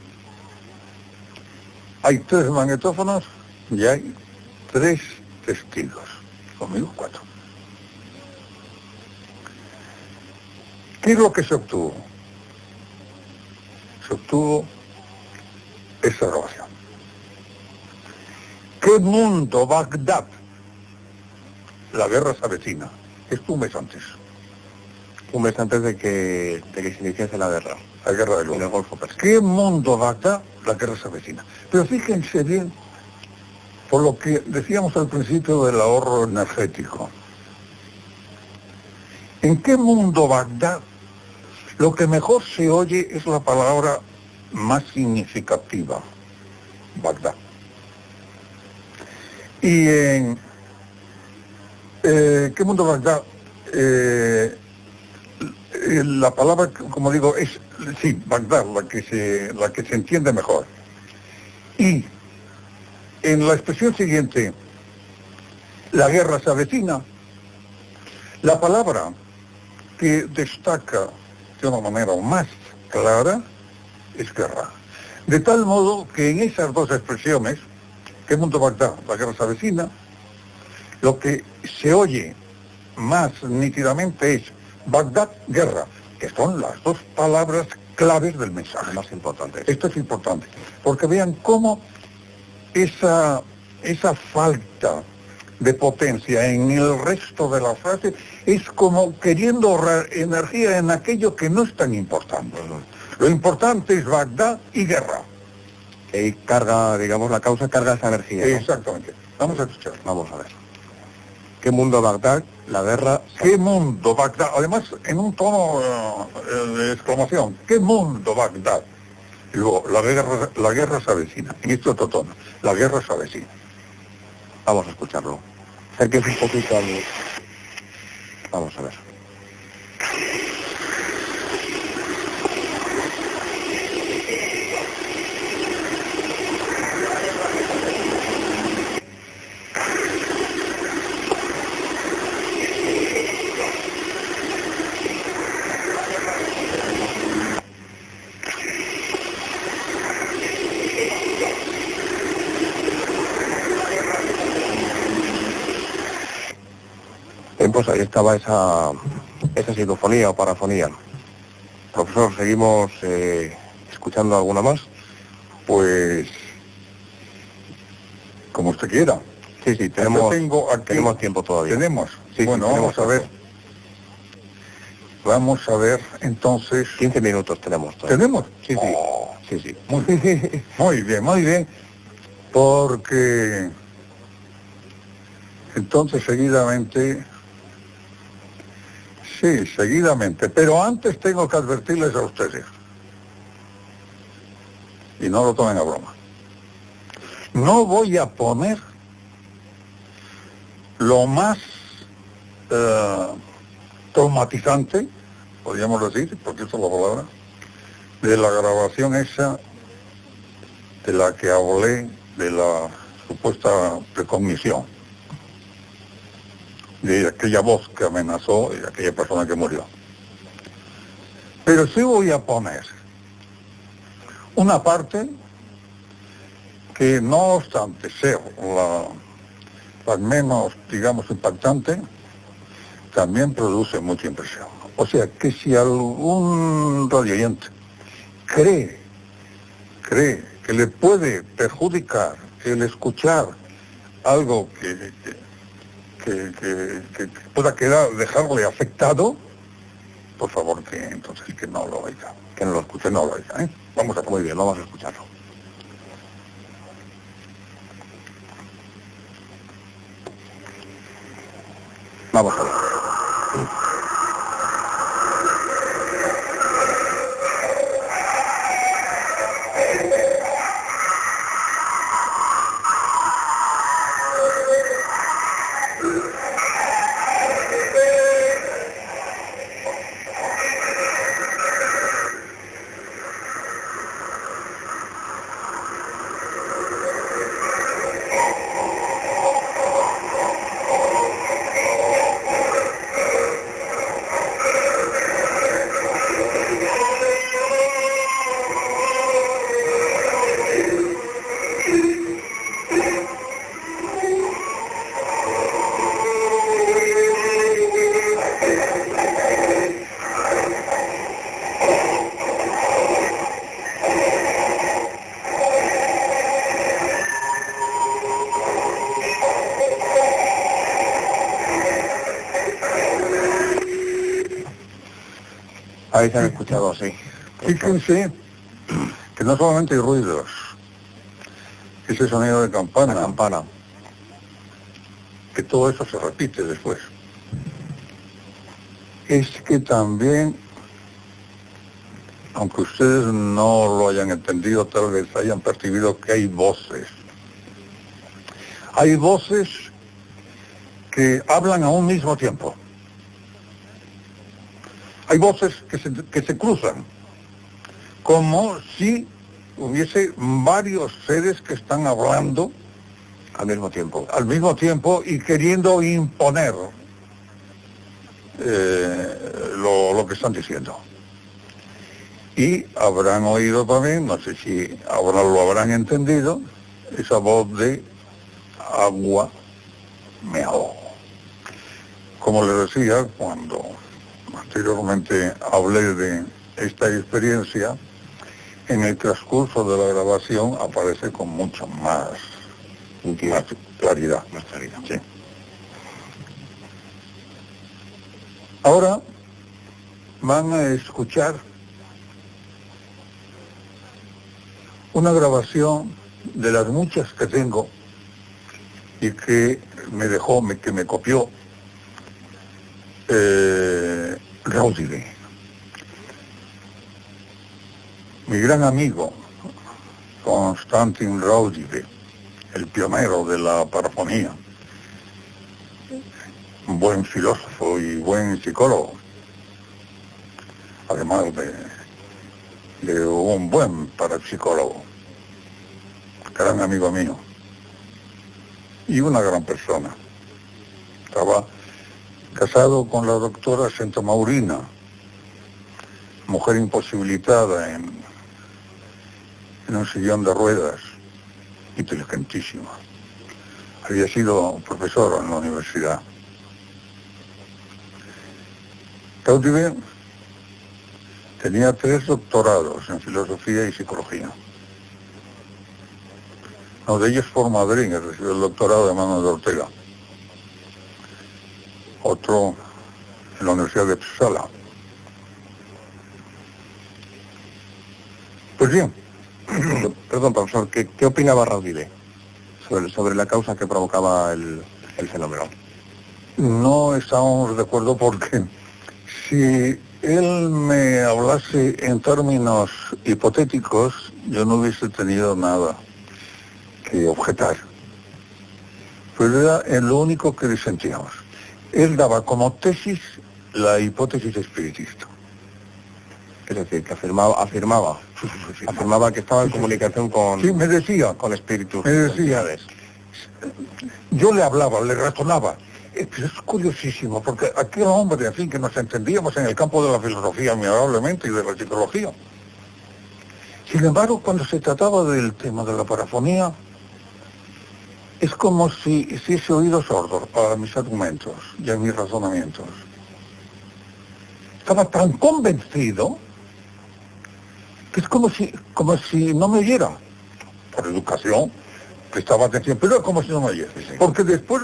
Hay 3 magnetófonos y hay 3 testigos. Conmigo 4. ¿Qué es lo que se obtuvo? Se obtuvo esa grabación. ¿Qué mundo, Bagdad? La guerra se avecina. Esto un mes antes. Un mes antes de que se iniciase la guerra. La guerra del en el Golfo Pérsico. ¿Qué mundo, Bagdad? La guerra se avecina. Pero fíjense bien, por lo que decíamos al principio del ahorro energético. ¿En qué mundo, Bagdad? Lo que mejor se oye es la palabra más significativa, Bagdad. Y en ¿qué mundo, Bagdad? la palabra, como digo, es, sí, Bagdad, la que se entiende mejor. Y en la expresión siguiente, la guerra se avecina, la palabra que destaca de una manera más clara es guerra. De tal modo que en esas dos expresiones, ¿qué mundo Bagdad? La guerra se avecina, lo que se oye más nítidamente es Bagdad, guerra, que son las dos palabras claves del mensaje. Más importantes. Esto es importante, porque vean cómo esa falta de potencia en el resto de la frase es como queriendo ahorrar energía en aquello que no es tan importante. Lo importante es Bagdad y guerra. Y carga, digamos, la causa carga esa energía, ¿no? Exactamente. Vamos a escuchar. Vamos a ver. ¿Qué mundo Bagdad? La guerra... ¿Qué mundo Bagdad? Además, en un tono de exclamación. ¿Qué mundo Bagdad? Y luego, la guerra se avecina. En este otro tono. La guerra se avecina. Vamos a escucharlo. Acérquese un poquito al... Vamos a ver. Pues ahí estaba esa psicofonía o parafonía. Profesor, ¿seguimos escuchando alguna más? Pues, como usted quiera. Sí, tenemos tiempo todavía. ¿Tenemos? Sí, bueno, tenemos vamos a ver. Vamos a ver, entonces... 15 minutos tenemos todavía. ¿Tenemos? Sí. Sí. Muy bien. Porque... Entonces, seguidamente... Sí, seguidamente. Pero antes tengo que advertirles a ustedes. Y no lo tomen a broma. No voy a poner lo más traumatizante, podríamos decir, porque esa es la palabra, de la grabación esa de la que hablé, de la supuesta precognición, de aquella voz que amenazó y de aquella persona que murió. Pero sí voy a poner una parte que, no obstante ser la menos, digamos, impactante, también produce mucha impresión. O sea, que si algún radioyente cree que le puede perjudicar el escuchar algo que pueda dejarle afectado, por favor, que no lo oiga, que no lo escuche, no lo oiga, ¿eh? Muy bien, vamos a escucharlo. Vamos a ver. Ahí se han escuchado, sí. Fíjense que no solamente hay ruidos, ese sonido de campana, La campana. que todo eso se repite después. Es que también, aunque ustedes no lo hayan entendido, tal vez hayan percibido que hay voces. Hay voces que hablan a un mismo tiempo. Hay voces que se cruzan, como si hubiese varios seres que están hablando al mismo tiempo y queriendo imponer lo que están diciendo. Y habrán oído también, no sé si ahora lo habrán entendido, esa voz de agua me ahogo. Como les decía, cuando anteriormente hablé de esta experiencia, en el transcurso de la grabación aparece con mucha más claridad. Sí. Ahora van a escuchar una grabación de las muchas que tengo y que me copió Raudive, mi gran amigo Konstantin Raudive, el pionero de la parafonía, un buen filósofo y buen psicólogo, además de un buen parapsicólogo, gran amigo mío y una gran persona. Estaba casado con la doctora Santa Maurina, mujer imposibilitada en un sillón de ruedas, inteligentísima. Había sido profesor en la universidad. Raudive tenía 3 doctorados en filosofía y psicología. Uno de ellos por Madrid, recibió el doctorado de Manuel de Ortega. Otro en la Universidad de Uppsala. Pues bien, Perdón, profesor, ¿qué opinaba Raudive sobre la causa que provocaba el fenómeno? no estábamos de acuerdo porque si él me hablase en términos hipotéticos, yo no hubiese tenido nada que objetar. Pero era lo único que disentíamos. Él daba como tesis la hipótesis espiritista. Es decir, que afirmaba que estaba en comunicación con... Sí, me decía. Con espíritus. Me decía. Yo le hablaba, le razonaba. Pero es curiosísimo, porque aquel hombre, en fin, que nos entendíamos en el campo de la filosofía admirablemente y de la psicología. Sin embargo, cuando se trataba del tema de la parafonía, es como si hiciese oídos sordos para mis argumentos y a mis razonamientos. Estaba tan convencido que es como si no me oyera. Por educación, prestaba atención, pero es como si no me oyera. Porque después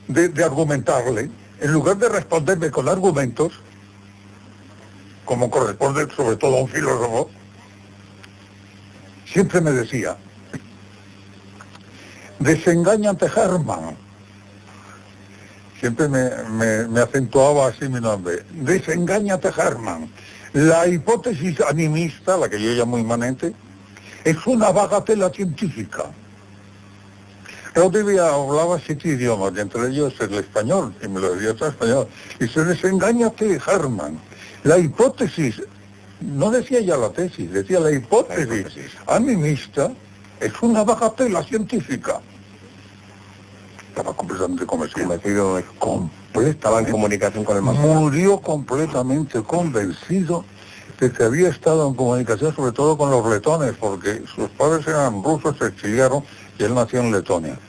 de argumentarle, en lugar de responderme con argumentos, como corresponde sobre todo a un filósofo, siempre me decía: desengáñate, Hermann. Siempre me acentuaba así mi nombre. Desengáñate, Hermann. La hipótesis animista, la que yo llamo inmanente, es una bagatela científica. Raudive hablaba 7 idiomas, y entre ellos el español, y me lo decía en español. Y dice: desengáñate, Hermann. La hipótesis, no decía ya la tesis, decía la hipótesis animista es una bagatela científica. Estaba completamente convencido. Estaba en comunicación con el más allá. Murió completamente convencido de que había estado en comunicación sobre todo con los letones, porque sus padres eran rusos, se exiliaron y él nació en Letonia.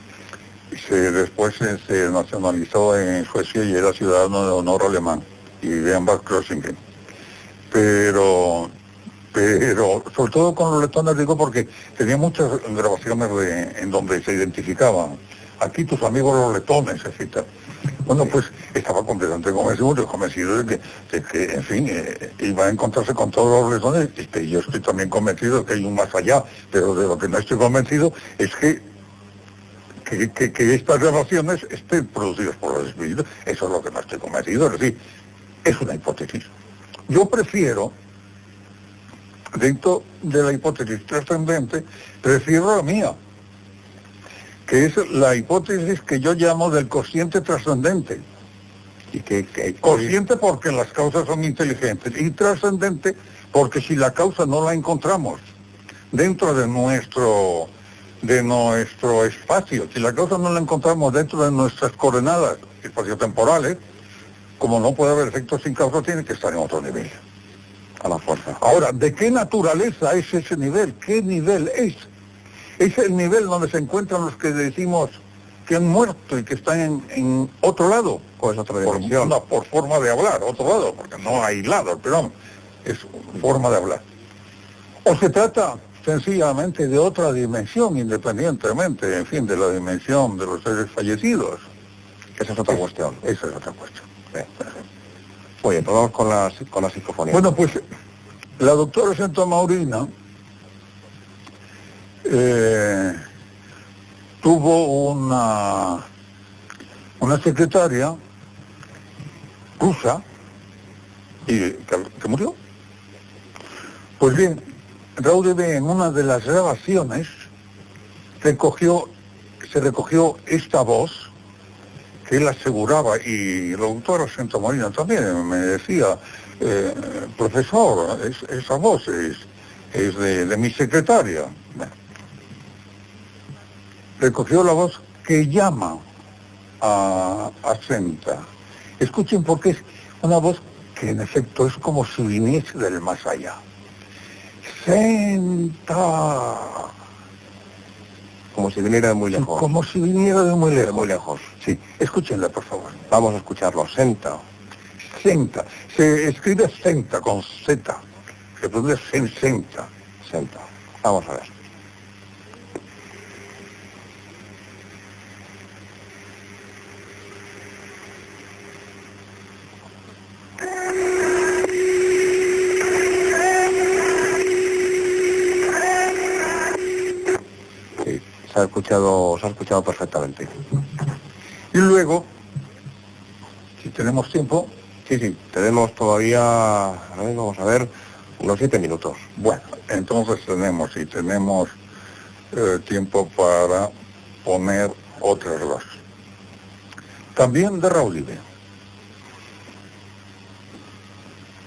Después se nacionalizó en Suecia y era ciudadano de honor alemán y vivía en Bad Kreuznach. Pero sobre todo con los letones, digo, porque tenía muchas grabaciones en donde se identificaban. Aquí tus amigos los letones, etc. Bueno, pues estaba completamente convencido de que en fin, iba a encontrarse con todos los letones. Yo estoy también convencido de que hay un más allá, pero de lo que no estoy convencido es que estas grabaciones estén producidas por los espíritus. Eso es lo que no estoy convencido, es decir, es una hipótesis. Yo prefiero, dentro de la hipótesis trascendente, prefiero la mía, que es la hipótesis que yo llamo del consciente trascendente. Y que consciente porque las causas son inteligentes, y trascendente porque si la causa no la encontramos dentro de nuestro espacio, si la causa no la encontramos dentro de nuestras coordenadas espaciotemporales, como no puede haber efecto sin causa, tiene que estar en otro nivel. A la fuerza. Ahora, ¿de qué naturaleza es ese nivel? ¿Qué nivel es? Es el nivel donde se encuentran los que decimos que han muerto y que están en otro lado. Pues otra dimensión. Por forma de hablar, otro lado, porque no hay lado, pero es forma de hablar. O se trata sencillamente de otra dimensión, independientemente, en fin, de la dimensión de los seres fallecidos. Esa es otra cuestión. Esa es otra cuestión. Oye, pues vamos con la psicofonía. Bueno, pues la doctora Santa Maurina tuvo una secretaria rusa y que murió. Pues bien, Raudive en una de las grabaciones se recogió esta voz que él aseguraba, y la doctora Santa Maurina también me decía, profesor, esa voz es de mi secretaria. Bueno, recogió la voz que llama a Senta. Escuchen, porque es una voz que en efecto es como si viniese del más allá. Senta. Como si viniera de muy lejos. Como si viniera de muy lejos. De muy lejos. Sí, escúchenla, por favor. Vamos a escucharlo. Senta. Senta. Se escribe Senta con Z. Se pronuncia Senta. Senta. Vamos a ver. Se ha escuchado perfectamente. Y luego, si tenemos tiempo... Sí, tenemos todavía, a ver, vamos a ver, unos 7 minutos. Bueno, entonces tenemos tiempo para poner otras dos. También de Raudive.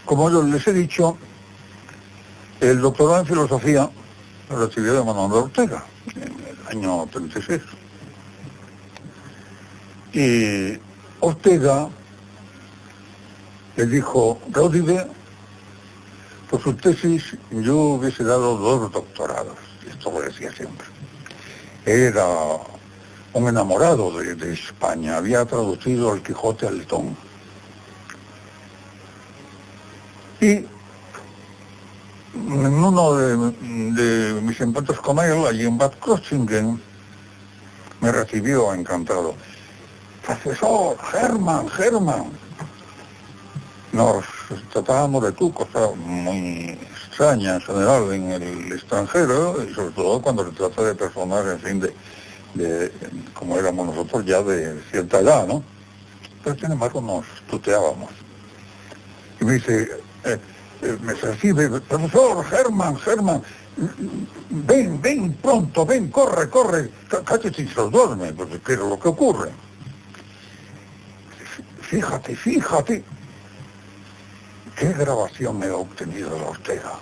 Como yo les he dicho, el doctorado en filosofía lo recibió de Manuel de Ortega en el año 36. Y Ortega le dijo, Raudive, por su tesis yo hubiese dado 2 doctorados. Y esto lo decía siempre. Era un enamorado de España, había traducido el Quijote al letón. Y en uno de mis encuentros con él, allí en Bad Kreuznach, me recibió encantado. Profesor, Hermann. Nos tratábamos de tú, cosa muy extraña en general en el extranjero, y sobre todo cuando se trata de personas, en fin, de como éramos nosotros ya de cierta edad, ¿no? Pero sin embargo nos tuteábamos. Y me dice, me recibe, profesor, Hermann, ven pronto, ven, corre, cállate y se los duerme, porque ¿qué es lo que ocurre? Fíjate, ¿qué grabación he obtenido de Ortega?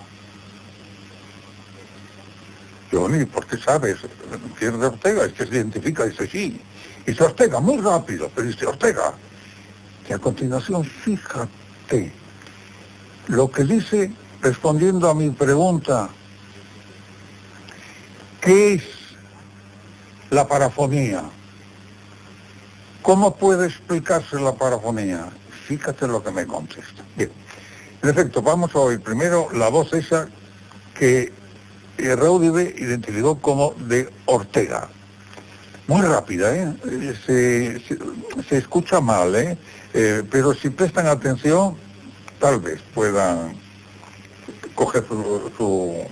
Yo, ni ¿por qué sabes que es de Ortega? Es que se identifica, dice sí. Dice Ortega, muy rápido, pero dice Ortega. Y a continuación, fíjate, lo que dice, respondiendo a mi pregunta, ¿qué es la parafonía? ¿Cómo puede explicarse la parafonía? Fíjate lo que me contesta. Bien, en efecto, vamos a oír primero la voz esa que Raudive identificó como de Ortega. Muy rápida, se escucha mal, pero si prestan atención, tal vez puedan coger su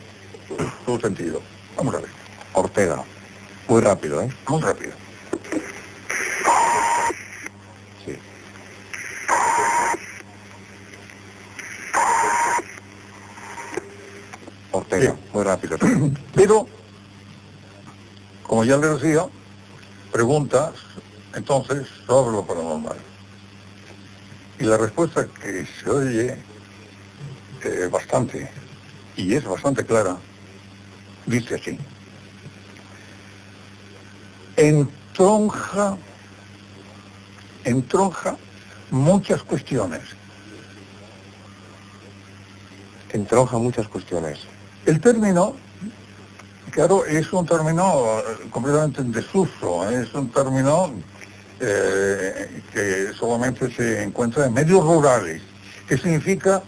sentido. Vamos a ver. Ortega. Muy rápido, Muy rápido. Sí. Ortega, Bien. muy rápido. Pero, como ya les decía, preguntas entonces sobre lo paranormal. Y la respuesta, que se oye bastante, y es bastante clara, dice así: entronja muchas cuestiones. Entronja muchas cuestiones. El término, claro, es un término completamente en desuso, es un término que solamente se encuentra en medios rurales, que significa,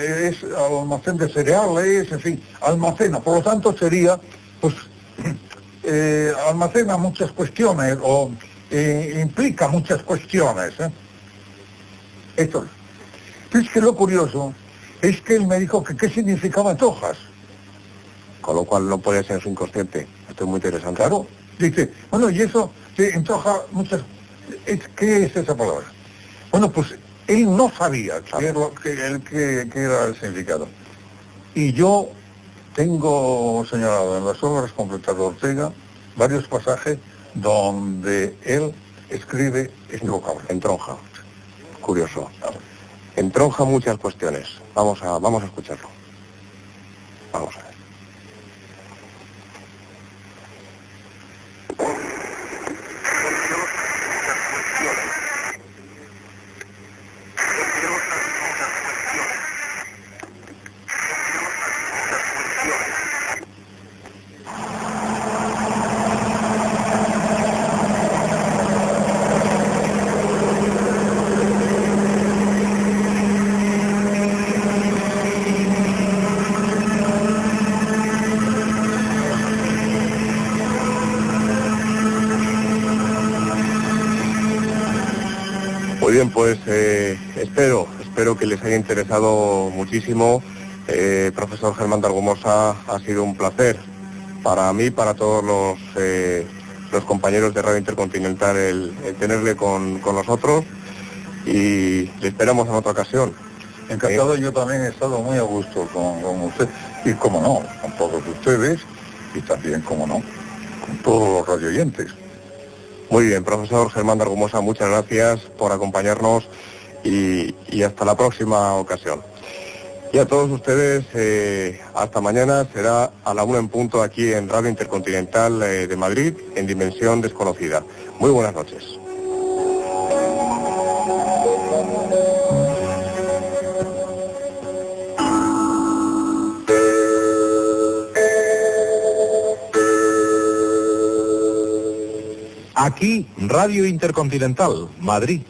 es almacén de cereales, en fin, almacena, por lo tanto sería, pues, almacena muchas cuestiones, o implica muchas cuestiones. Esto es que lo curioso es que él me dijo que qué significaba entronjas. Con lo cual no puede ser su inconsciente. Esto es muy interesante. Claro, dice, bueno, y eso, que entronja muchas... ¿Qué es esa palabra? Bueno, pues él no sabía qué era el significado. Y yo tengo señalado en las obras completas de Ortega varios pasajes donde él escribe este vocablo. Entronja. Curioso. Entronja muchas cuestiones. Vamos a escucharlo. Vamos a ver. Muy bien, pues espero que les haya interesado muchísimo. Profesor Germán de Argumosa, ha sido un placer para mí, para todos los compañeros de Radio Intercontinental el tenerle con nosotros, y le esperamos en otra ocasión. Encantado, yo también he estado muy a gusto con usted, y como no, con todos ustedes, y también, como no, con todos los radioyentes. Muy bien, profesor Germán de Argumosa, muchas gracias por acompañarnos y hasta la próxima ocasión. Y a todos ustedes, hasta mañana, será a la 1 en punto aquí en Radio Intercontinental de Madrid, en Dimensión Desconocida. Muy buenas noches. Aquí, Radio Intercontinental, Madrid.